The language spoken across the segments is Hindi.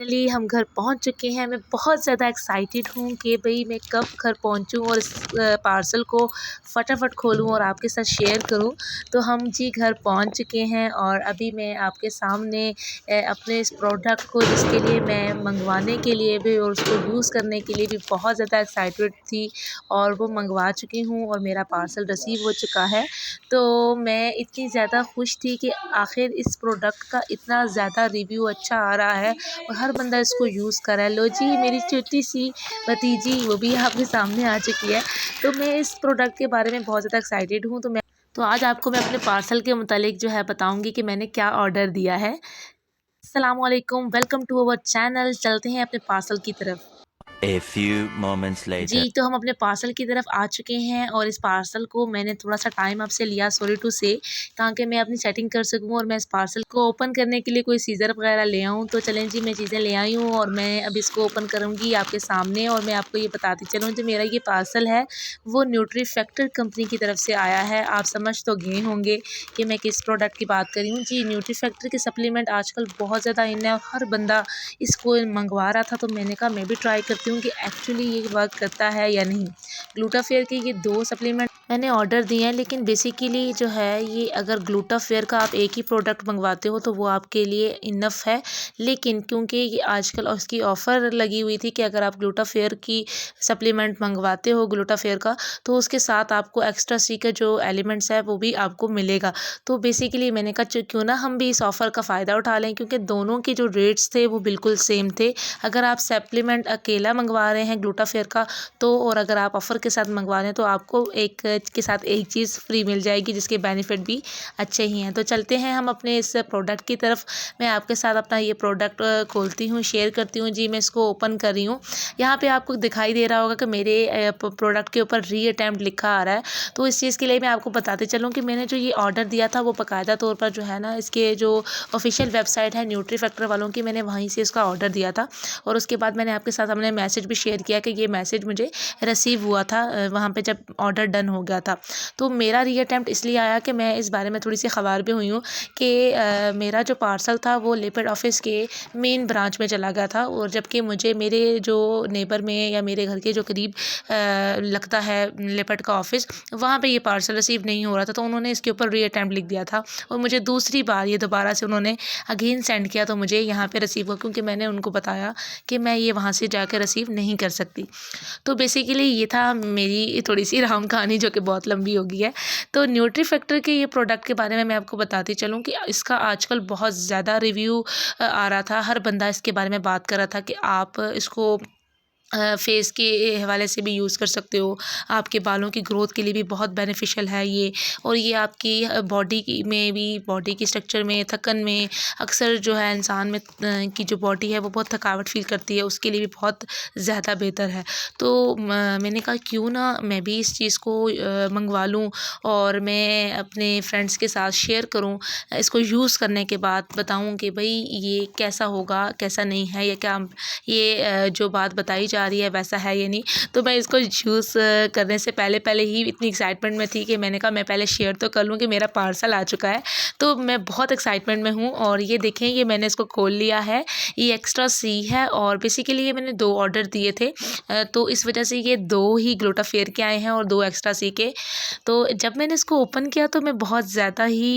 फाइनली हम घर पहुंच चुके हैं। मैं बहुत ज़्यादा एक्साइटेड हूँ कि भाई मैं कब घर पहुंचूँ और इस पार्सल को फटाफट खोलूँ और आपके साथ शेयर करूँ। तो हम जी घर पहुंच चुके हैं और अभी मैं आपके सामने अपने इस प्रोडक्ट को, जिसके लिए मैं मंगवाने के लिए भी और उसको यूज़ करने के लिए भी बहुत ज़्यादा एक्साइटेड थी, और वो मंगवा चुकी हूँ और मेरा पार्सल रिसीव हो चुका है। तो मैं इतनी ज़्यादा खुश थी कि आखिर इस प्रोडक्ट का इतना ज़्यादा रिव्यू अच्छा आ रहा है और हर बंदा इसको यूज़ कर रहा है। लो जी, मेरी छोटी सी भतीजी वो भी आपके सामने आ चुकी है। तो मैं इस प्रोडक्ट के बारे में बहुत ज़्यादा एक्साइटेड हूँ। तो आज आपको मैं अपने पार्सल के मुतालिक जो है बताऊँगी कि मैंने क्या ऑर्डर दिया है। अस्सलामु अलैकुम, वेलकम टू अवर चैनल। चलते हैं अपने पार्सल की तरफ। A few moments later. जी, तो हम अपने पार्सल की तरफ आ चुके हैं और इस पार्सल को मैंने थोड़ा-सा टाइम आपसे लिया, सॉरी टू से, ताकि मैं अपनी सेटिंग कर सकूँ और मैं इस पार्सल को ओपन करने के लिए कोई सीज़र वगैरह ले आऊँ। तो चलें जी, मैं चीज़ें ले आई हूँ और मैं अब इसको ओपन करूँगी आपके सामने। और मैं आपको ये बताती चलूँ, जो मेरा ये पार्सल है वो न्यूट्री फैक्टर कंपनी की तरफ से आया है। आप समझ तो गए होंगे कि मैं किस प्रोडक्ट की बात कर रही हूँ। जी, न्यूट्री फैक्टर के सप्लीमेंट आजकल बहुत ज़्यादा इन है और हर बंदा इसको मंगवा रहा था। तो मैंने कहा मैं भी ट्राई करती हूँ कि एक्चुअली ये वर्क करता है या नहीं। ग्लूटाफेयर के ये 2 सप्लीमेंट मैंने ऑर्डर दिए हैं, लेकिन बेसिकली जो है ये, अगर ग्लूटाफेयर का आप एक ही प्रोडक्ट मंगवाते हो तो वो आपके लिए इनफ है। लेकिन क्योंकि ये आजकल उसकी ऑफ़र लगी हुई थी कि अगर आप ग्लूटाफेयर की सप्लीमेंट मंगवाते हो ग्लूटाफेयर का, तो उसके साथ आपको एक्स्ट्रा सी का जो एलिमेंट्स है वो भी आपको मिलेगा। तो बेसिकली मैंने कहा क्यों ना हम भी इस ऑफ़र का फ़ायदा उठा लें, क्योंकि दोनों के जो रेट्स थे वो बिल्कुल सेम थे। अगर आप सप्लीमेंट अकेला मंगवा रहे हैं ग्लूटाफेयर का, तो और अगर आप ऑफ़र के साथ मंगवा रहे हैं तो आपको एक के साथ एक चीज़ फ्री मिल जाएगी, जिसके बेनिफिट भी अच्छे ही हैं। तो चलते हैं हम अपने इस प्रोडक्ट की तरफ। मैं आपके साथ अपना ये प्रोडक्ट खोलती हूँ, शेयर करती हूँ। जी, मैं इसको ओपन कर रही हूँ। यहाँ पे आपको दिखाई दे रहा होगा कि मेरे प्रोडक्ट के ऊपर रीअटेम्प्ट लिखा आ रहा है। तो इस चीज़ के लिए मैं आपको बताते चलूँ कि मैंने जो ये ऑर्डर दिया था वो बाकायदा तौर पर जो है ना, इसके जो ऑफिशियल वेबसाइट है न्यूट्री फैक्टर वालों की, मैंने वहीं से इसका ऑर्डर दिया था। और उसके बाद मैंने आपके साथ अपने मैसेज भी शेयर किया कि ये मैसेज मुझे रिसीव हुआ था वहाँ पे जब ऑर्डर डन हो गया था। तो मेरा रीअटेम्प्ट इसलिए आया कि मैं इस बारे में थोड़ी सी खबर भी हुई हूँ कि मेरा जो पार्सल था वो लिपिड ऑफिस के मेन ब्रांच में चला गया था, और जबकि मुझे मेरे जो नेबर में या मेरे घर के जो करीब लगता है लिपिड का ऑफिस, वहाँ पे ये पार्सल रिसीव नहीं हो रहा था। तो उन्होंने इसके ऊपर रीअटेम्प्ट लिख दिया था और मुझे दूसरी बार ये दोबारा से उन्होंने अगेन सेंड किया, तो मुझे यहाँ पे रिसीव हुआ, क्योंकि मैंने उनको बताया कि मैं ये वहाँ से जाकर रिसीव नहीं कर सकती। तो बेसिकली ये था मेरी थोड़ी सी राम कहानी, जो कि बहुत लंबी हो गई है। तो न्यूट्री फैक्टर के ये प्रोडक्ट के बारे में मैं आपको बताती चलूँ कि इसका आजकल बहुत ज़्यादा रिव्यू आ रहा था। हर बंदा इसके बारे में बात कर रहा था कि आप इसको फेस के हवाले से भी यूज़ कर सकते हो। आपके बालों की ग्रोथ के लिए भी बहुत बेनिफिशियल है ये। और ये आपकी बॉडी की में भी, बॉडी की स्ट्रक्चर में, थकन में, अक्सर जो है इंसान में की जो बॉडी है वो बहुत थकावट फ़ील करती है, उसके लिए भी बहुत ज़्यादा बेहतर है। तो मैंने कहा क्यों ना मैं भी इस चीज़ को मंगवा लूँ और मैं अपने फ्रेंड्स के साथ शेयर करूँ। इसको यूज़ करने के बाद बताऊँ कि भाई ये कैसा होगा, कैसा नहीं है, या क्या ये जो बात बताई जा रही है वैसा है या नहीं। तो मैं इसको यूज़ करने से पहले ही इतनी एक्साइटमेंट में थी कि मैंने कहा मैं पहले शेयर तो कर लूँ कि मेरा पार्सल आ चुका है। तो मैं बहुत एक्साइटमेंट में हूँ। और ये देखें, ये मैंने इसको खोल लिया है। ये एक्स्ट्रा सी है और बेसिकली ये मैंने 2 ऑर्डर दिए थे, तो इस वजह से ये 2 ही ग्लूटाफेयर के आए हैं और 2 एक्स्ट्रा सी के। तो जब मैंने इसको ओपन किया तो मैं बहुत ज़्यादा ही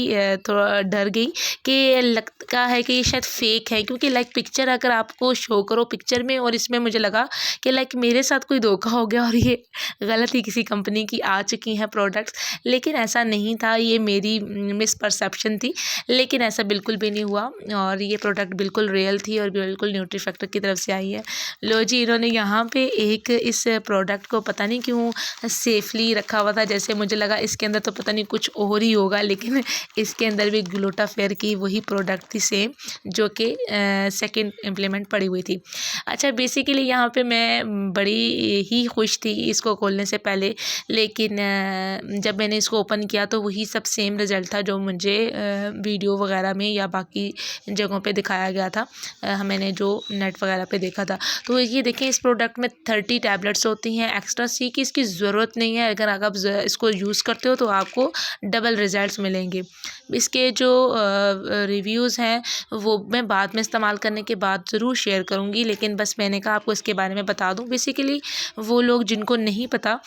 थोड़ा डर गई कि लगता है कि ये शायद फ़ेक है, क्योंकि लाइक पिक्चर अगर आपको शो करो पिक्चर में, और इसमें मुझे लगा कि लाइक मेरे साथ कोई धोखा हो गया और ये गलत ही किसी कंपनी की आ चुकी हैं प्रोडक्ट्स। लेकिन ऐसा नहीं था, ये मेरी मिसपरसेप्शन थी। लेकिन ऐसा बिल्कुल भी नहीं हुआ और ये प्रोडक्ट बिल्कुल रियल थी और बिल्कुल न्यूट्री फैक्टर की तरफ से आई है। लो जी, इन्होंने यहाँ पे एक इस प्रोडक्ट को पता नहीं क्यों सेफली रखा हुआ था, जैसे मुझे लगा इसके अंदर तो पता नहीं कुछ और ही होगा, लेकिन इसके अंदर भी ग्लूटाफेयर की वही प्रोडक्ट थी सेम, जो कि सेकंड इम्प्लीमेंट पड़ी हुई थी। अच्छा बेसिकली यहाँ पे मैं बड़ी ही खुश थी इसको खोलने से पहले, लेकिन जब मैंने इसको ओपन किया तो वही सब सेम रिज़ल्ट था जो मुझे वीडियो वगैरह में या बाकी जगहों पे दिखाया गया था। मैंने जो नेट वगैरह पे देखा था। तो ये देखें, इस प्रोडक्ट में 30 टैबलेट्स होती हैं। एक्स्ट्रा सी की इसकी ज़रूरत नहीं है। अगर आप इसको यूज़ करते हो तो आपको डबल रिज़ल्ट्स मिलेंगे। इसके जो रिव्यूज़ हैं वो मैं बाद में इस्तेमाल करने के बाद ज़रूर शेयर करूँगी, लेकिन बस मैंने कहा आपको इसके बारे में बता दूँ। बेसिकली वो लोग जिनको नहीं पता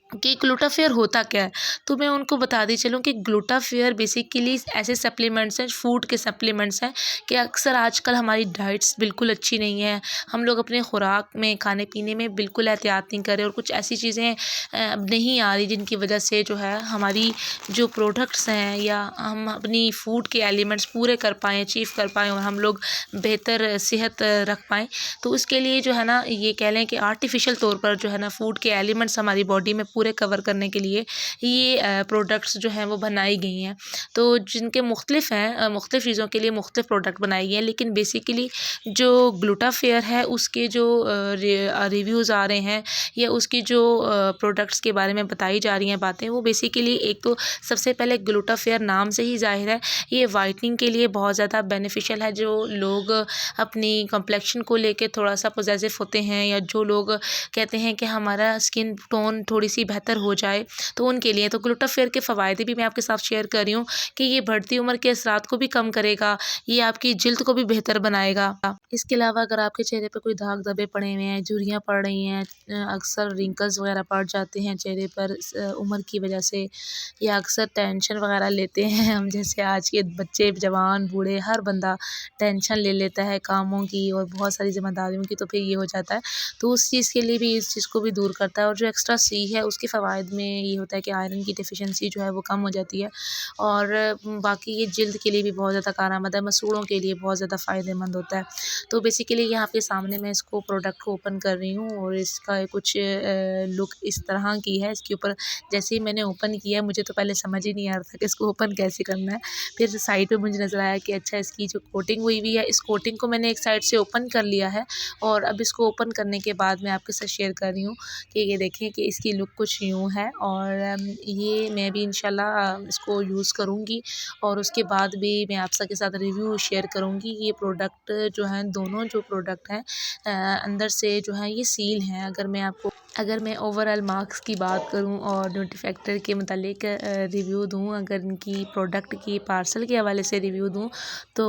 कि ग्लूटाफेयर होता क्या है, तो मैं उनको बताती चलूँ कि ग्लूटाफेयर बेसिकली ऐसे सप्लीमेंट्स हैं, फूड के सप्लीमेंट्स हैं कि अक्सर आजकल हमारी डाइट्स बिल्कुल अच्छी नहीं है। हम लोग अपने खुराक में, खाने पीने में बिल्कुल एहतियात नहीं कर रहे और कुछ ऐसी चीज़ें अब नहीं आ रही जिनकी वजह से जो है हमारी जो प्रोडक्ट्स हैं या हम अपनी फूड के एलिमेंट्स पूरे कर पाएँ, अचीव कर पाएँ और हम लोग बेहतर सेहत रख पाएँ। तो उसके लिए जो है ना, ये कह लें कि आर्टिफिशियल तौर पर जो है ना फूड के एलिमेंट्स हमारी बॉडी में पूरे कवर करने के लिए ये प्रोडक्ट्स जो हैं वो बनाई गई हैं। तो जिनके मुख्तलिफ हैं, मुख्तलिफ चीज़ों के लिए मुख्तलिफ प्रोडक्ट बनाई गई हैं, लेकिन बेसिकली जो ग्लूटाफेयर है उसके जो रिव्यूज़ आ रहे हैं या उसकी जो प्रोडक्ट्स के बारे में बताई जा रही हैं बातें, वो बेसिकली एक तो सबसे पहले ग्लूटाफेयर नाम से ही ज़ाहिर है ये वाइटनिंग के लिए बहुत ज़्यादा बेनिफिशियल है। जो लोग अपनी कम्प्लेक्शन को लेके थोड़ा सा पॉजेसिव होते हैं या जो लोग कहते हैं कि हमारा स्किन टोन थोड़ी सी बेहतर हो जाए, तो उनके लिए तो ग्लूटाफेयर के फ़वायदे भी मैं आपके साथ शेयर कर रही हूँ कि ये बढ़ती उम्र के असरात को भी कम करेगा, ये आपकी जिल्द को भी बेहतर बनाएगा। इसके अलावा अगर आपके चेहरे पे कोई दाग धब्बे पड़े हुए हैं, झुर्रियाँ पड़ रही हैं, अक्सर रिंकल्स वगैरह पड़ जाते हैं चेहरे पर उम्र की वजह से, या अक्सर टेंशन वगैरह लेते हैं हम, जैसे आज के बच्चे, जवान, बूढ़े, हर बंदा टेंशन ले लेता है कामों की और बहुत सारी ज़िम्मेदारियों की, तो फिर ये हो जाता है। तो उस चीज़ के लिए भी इस चीज़ को भी दूर करता है। और जो एक्स्ट्रा सी है उसके फ़वाइद में ये होता है कि आयरन की डेफिशिएंसी जो है वो कम हो जाती है और बाकी ये जिल्द के लिए भी बहुत ज़्यादा कारआमद है, मसूड़ों के लिए बहुत ज़्यादा फ़ायदेमंद होता है। तो बेसिकली यहाँ आपके सामने मैं इसको प्रोडक्ट को ओपन कर रही हूँ और इसका कुछ लुक इस तरह की है। इसके ऊपर जैसे ही मैंने ओपन किया मुझे तो पहले समझ ही नहीं आ रहा था कि इसको ओपन कैसे करना है। फिर साइड पे मुझे नज़र आया कि अच्छा इसकी जो कोटिंग हुई हुई है, इस कोटिंग को मैंने एक साइड से ओपन कर लिया है और अब इसको ओपन करने के बाद मैं आपके साथ शेयर कर रही हूँ कि ये देखें कि इसकी लुक कुछ यूँ है। और ये मैं भी इंशाल्लाह इसको यूज़ करूँगी और उसके बाद भी मैं आप सबके साथ रिव्यू शेयर करूँगी। ये प्रोडक्ट जो हैं, दोनों जो प्रोडक्ट हैं अंदर से जो हैं ये सील हैं। अगर मैं ओवरऑल मार्क्स की बात करूं और न्यूट्री फैक्टर के मुतालिक रिव्यू दूं, अगर इनकी प्रोडक्ट की पार्सल के हवाले से रिव्यू दूं तो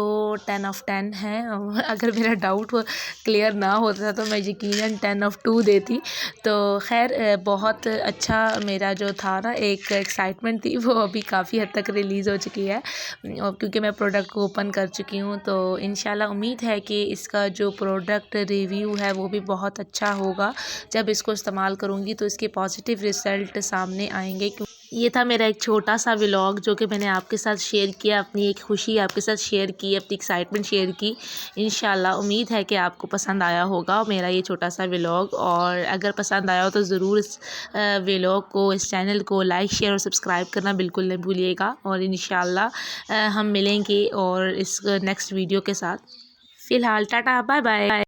10 ऑफ़ 10 है। और अगर मेरा डाउट क्लियर ना होता तो मैं यकीनन 10 ऑफ़ 2 देती। तो खैर बहुत अच्छा मेरा जो था ना एक एक्साइटमेंट थी वो अभी काफ़ी हद तक रिलीज़ हो चुकी है और क्योंकि मैं प्रोडक्ट को ओपन कर चुकी हूँ। तो इंशाल्लाह उम्मीद है कि इसका जो प्रोडक्ट रिव्यू है वो भी बहुत अच्छा होगा। जब इसको इस्तेमाल करूँगी तो इसके पॉजिटिव रिज़ल्ट सामने आएंगे। ये था मेरा एक छोटा सा व्लॉग जो कि मैंने आपके साथ शेयर किया, अपनी एक खुशी आपके साथ शेयर की, अपनी एक्साइटमेंट शेयर की। इंशाल्लाह उम्मीद है कि आपको पसंद आया होगा मेरा ये छोटा सा व्लॉग, और अगर पसंद आया हो तो ज़रूर इस व्लॉग को, इस चैनल को लाइक, शेयर और सब्सक्राइब करना बिल्कुल नहीं भूलिएगा। और इंशाल्लाह हम मिलेंगे और इस नेक्स्ट वीडियो के साथ। फ़िलहाल टाटा, बाय बाय।